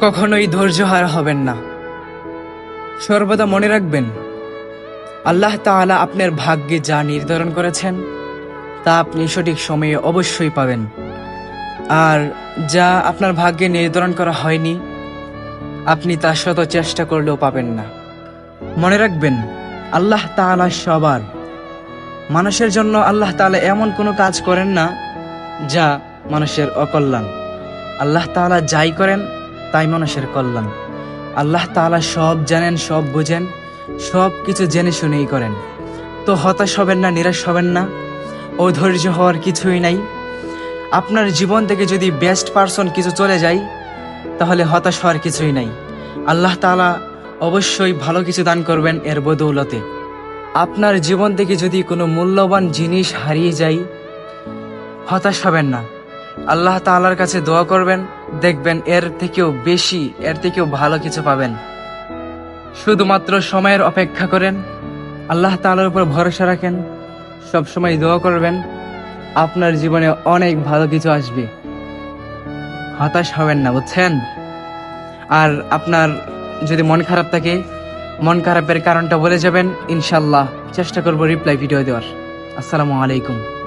কখনোই ধৈর্যহারা হবেন না। সর্বদা মনে রাখবেন, আল্লাহ তাআলা আপনার ভাগ্যে যা নির্ধারণ করেছেন তা আপনি সঠিক সময়ে অবশ্যই পাবেন। আর যা আপনার ভাগ্যে নির্ধারণ করা হয়নি, আপনি তা শত চেষ্টা করলেও পাবেন না। মনে রাখবেন, আল্লাহ তাআলা সবার মানুষের জন্য আল্লাহ তাআলা এমন কোনো কাজ করেন না যা মানুষের অকল্যাণ। আল্লাহ তাআলা যাই করেন তাই মানুষের কল্যাণ। আল্লাহ তাআলা সব জানেন, সব বুঝেন, সব কিছু জেনে শুনেই করেন। তো হতাশ হবেন না, নিরাশ হবেন না, অধৈর্য হওয়ার কিছুই নাই। আপনার জীবন থেকে যদি বেস্ট পারসন কিছু চলে যায়, তাহলে হতাশ হওয়ার কিছুই নাই। আল্লাহ তাআলা অবশ্যই ভালো কিছু দান করবেন এর বদৌলতে। আপনার জীবন থেকে যদি কোনো মূল্যবান জিনিস হারিয়ে যায়, হতাশ হবেন না। আল্লাহ তাআলার কাছে দোয়া করবেন, দেখবেন এর থেকেও বেশি, এর থেকেও ভালো কিছু পাবেন। শুধুমাত্র সময়ের অপেক্ষা করেন, আল্লাহ তাআলার উপর ভরসা রাখেন, সবসময় দোয়া করবেন, আপনার জীবনে অনেক ভালো কিছু আসবে। হতাশ হবেন না, বুঝছেন? আর আপনার যদি মন খারাপ থাকে, মন খারাপের কারণটা বলে যাবেন, ইনশাল্লাহ চেষ্টা করব রিপ্লাই ভিডিও দেওয়ার। আসসালামু আলাইকুম।